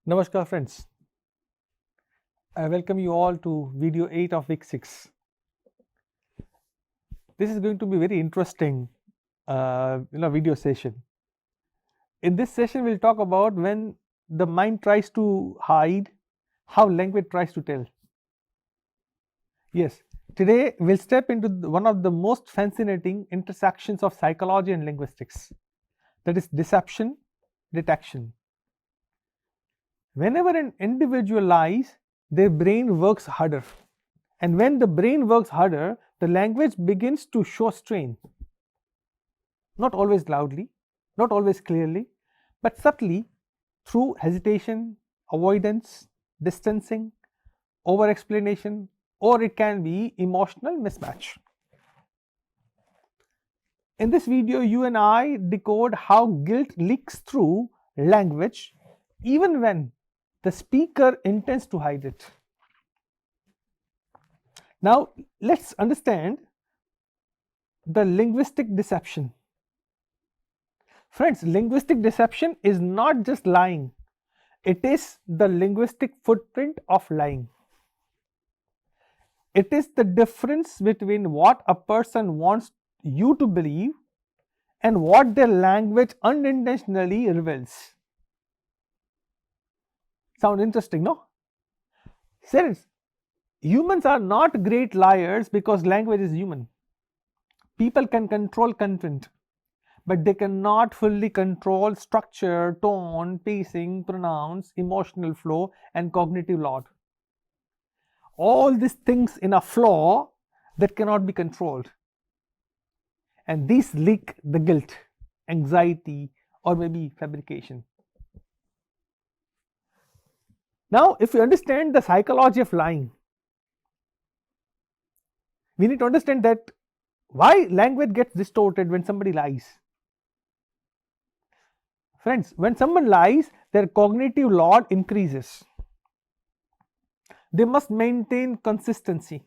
Namaskar friends, I welcome you all to video 8 of week 6. This is going to be very interesting video session. In this session we'll talk about when the mind tries to hide, how language tries to tell. Yes, today we'll step into one of the most fascinating intersections of psychology and linguistics, that is deception, detection. Whenever an individual lies, their brain works harder. And when the brain works harder, the language begins to show strain. Not always loudly, not always clearly, but subtly through hesitation, avoidance, distancing, over explanation, or it can be emotional mismatch. In this video, you and I decode how guilt leaks through language even when the speaker intends to hide it. Now, let's understand the linguistic deception. Friends, linguistic deception is not just lying, it is the linguistic footprint of lying. It is the difference between what a person wants you to believe and what their language unintentionally reveals. Sound interesting, no? Serious. Humans are not great liars because language is human. People can control content, but they cannot fully control structure, tone, pacing, pronouns, emotional flow, and cognitive load. All these things in a flow that cannot be controlled. And these leak the guilt, anxiety, or maybe fabrication. Now, if you understand the psychology of lying, we need to understand that why language gets distorted when somebody lies. Friends, when someone lies, their cognitive load increases. They must maintain consistency.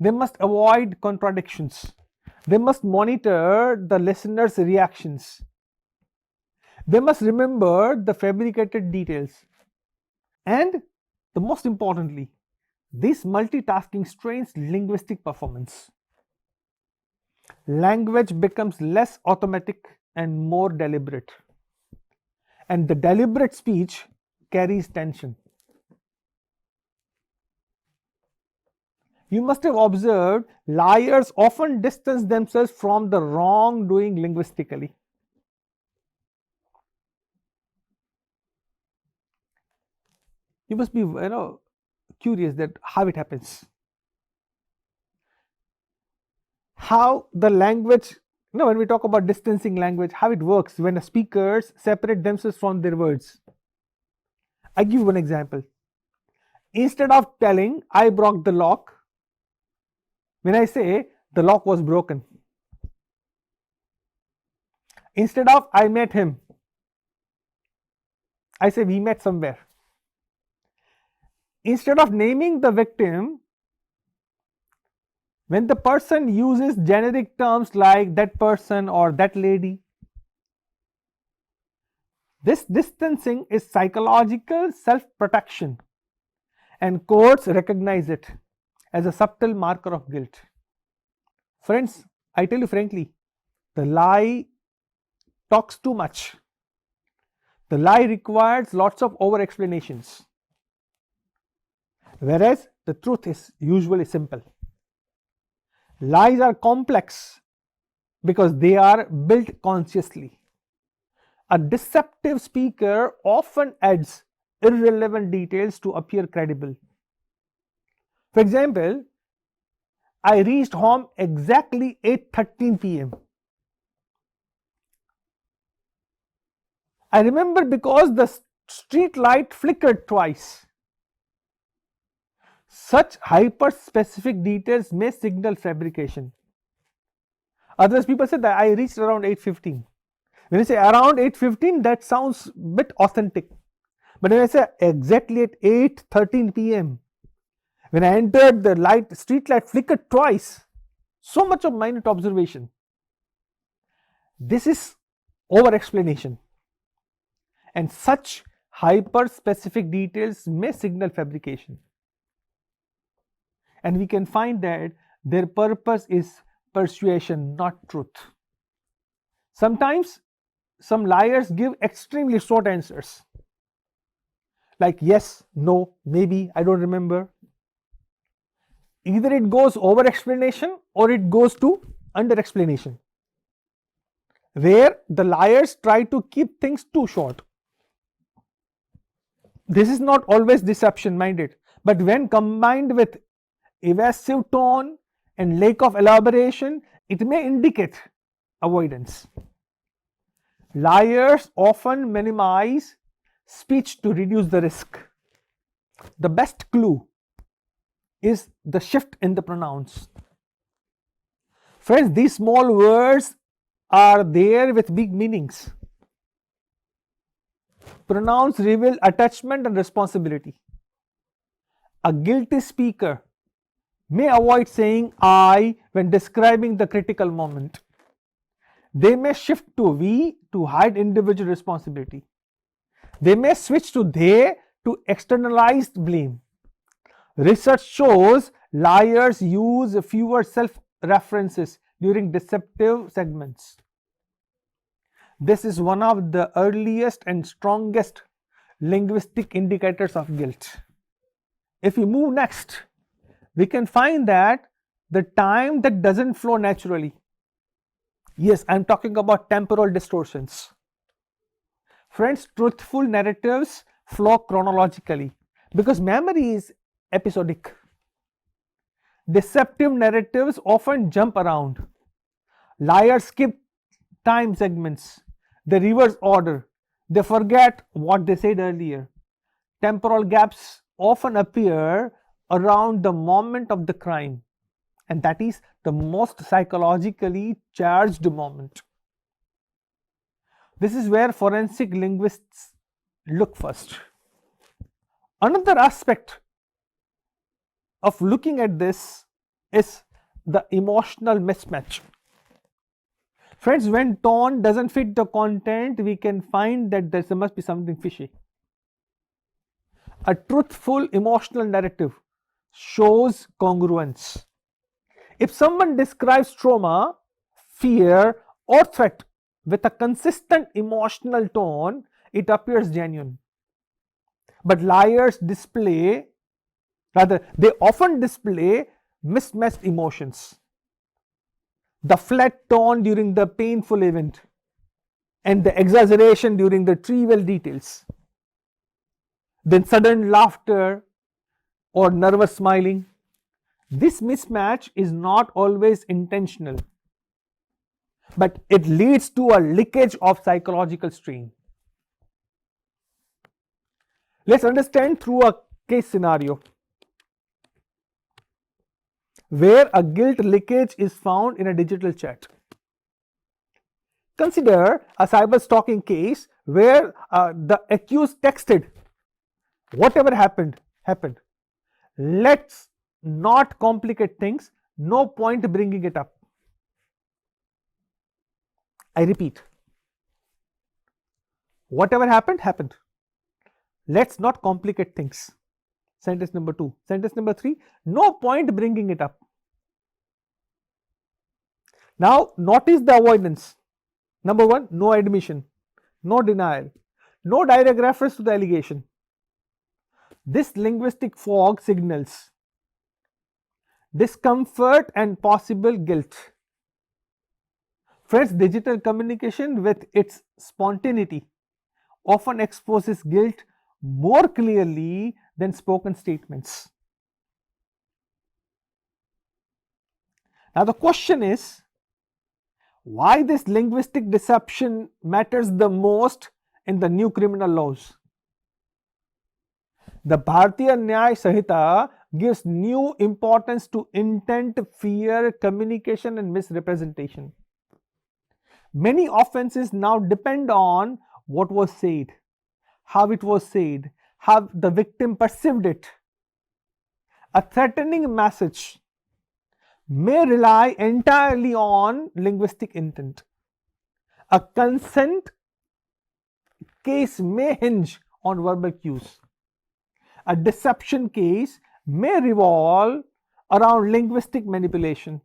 They must avoid contradictions. They must monitor the listener's reactions. They must remember the fabricated details. And the most importantly, this multitasking strains linguistic performance. Language becomes less automatic and more deliberate. And the deliberate speech carries tension. You must have observed liars often distance themselves from the wrongdoing linguistically. You must be curious that how it happens. How the language, when we talk about distancing language, how it works when the speakers separate themselves from their words. I give one example. Instead of telling, I broke the lock, when I say, the lock was broken. Instead of, I met him, I say, we met somewhere. Instead of naming the victim, when the person uses generic terms like that person or that lady, this distancing is psychological self-protection, and courts recognize it as a subtle marker of guilt. Friends, I tell you frankly, the lie talks too much. The lie requires lots of over explanations, whereas the truth is usually simple. Lies are complex because they are built consciously. A deceptive speaker often adds irrelevant details to appear credible. For example, I reached home exactly 8:13 p.m. I remember because the street light flickered twice. Such hyper-specific details may signal fabrication. Others people say that I reached around 8:15. When you say around 8:15, that sounds a bit authentic. But when I say exactly at 8:13 p.m., when I entered, the street light flickered twice. So much of minute observation. This is over explanation. And such hyper-specific details may signal fabrication. And we can find that their purpose is persuasion, not truth. Sometimes some liars give extremely short answers, like yes, no, maybe, I don't remember. Either it goes over explanation or it goes to under explanation, where the liars try to keep things too short. This is not always deception minded, but when combined with evasive tone and lack of elaboration, it may indicate avoidance. Liars often minimize speech to reduce the risk. The best clue is the shift in the pronouns. Friends, these small words are there with big meanings. Pronouns reveal attachment and responsibility. A guilty speaker may avoid saying I when describing the critical moment. They may shift to we to hide individual responsibility. They may switch to they to externalize blame. Research shows liars use fewer self-references during deceptive segments. This is one of the earliest and strongest linguistic indicators of guilt. If we move next, we can find that the time that doesn't flow naturally. Yes, I'm talking about temporal distortions. Friends, truthful narratives flow chronologically because memory is episodic. Deceptive narratives often jump around. Liars skip time segments. They reverse order. They forget what they said earlier. Temporal gaps often appear around the moment of the crime, and that is the most psychologically charged moment. This is where forensic linguists look first. Another aspect of looking at this is the emotional mismatch. Friends, when tone doesn't fit the content, we can find that there must be something fishy. A truthful emotional narrative shows congruence. If someone describes trauma, fear, or threat with a consistent emotional tone, it appears genuine. But liars they often display mismatched emotions. The flat tone during the painful event and the exaggeration during the trivial details. Then sudden laughter or nervous smiling. This mismatch is not always intentional, but it leads to a leakage of psychological strain. Let's understand through a case scenario where a guilt leakage is found in a digital chat. Consider a cyber stalking case where the accused texted, whatever happened, happened. Let's not complicate things, no point bringing it up. I repeat, whatever happened, happened. Let's not complicate things. Sentence number 2. Sentence number 3, no point bringing it up. Now, notice the avoidance. Number 1, no admission, no denial, no direct reference to the allegation. This linguistic fog signals discomfort and possible guilt. Friends, digital communication with its spontaneity often exposes guilt more clearly than spoken statements. Now the question is, why this linguistic deception matters the most in the new criminal laws? The Bharatiya Nyaya Sanhita gives new importance to intent, fear, communication and misrepresentation. Many offenses now depend on what was said, how it was said, how the victim perceived it. A threatening message may rely entirely on linguistic intent. A consent case may hinge on verbal cues. A deception case may revolve around linguistic manipulation.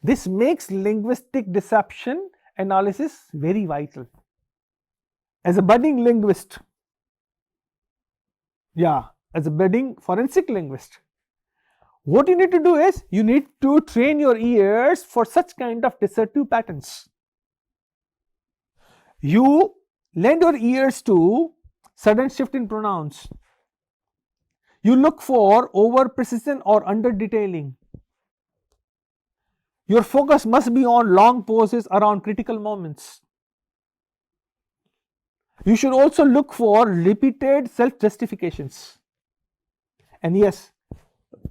This makes linguistic deception analysis very vital. As a budding linguist, as a budding forensic linguist, what you need to do is you need to train your ears for such kind of deceptive patterns. You lend your ears to sudden shift in pronouns. You look for over precision or under detailing. Your focus must be on long pauses around critical moments. You should also look for repeated self-justifications. And yes,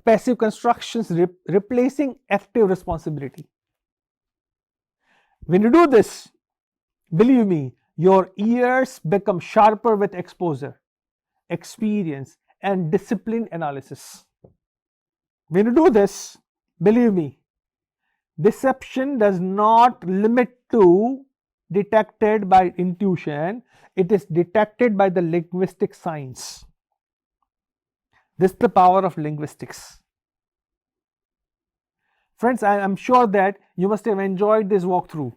passive constructions replacing active responsibility. When you do this, believe me, your ears become sharper with exposure, experience, and disciplined analysis. When you do this, believe me, deception does not limit to detected by intuition, it is detected by the linguistic science. This is the power of linguistics. Friends, I am sure that you must have enjoyed this walkthrough.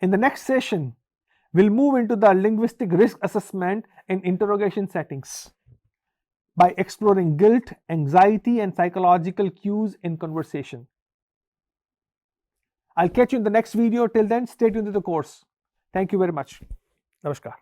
In the next session, we'll move into the linguistic risk assessment in interrogation settings by exploring guilt, anxiety, and psychological cues in conversation. I'll catch you in the next video. Till then, stay tuned to the course. Thank you very much. Namaskar.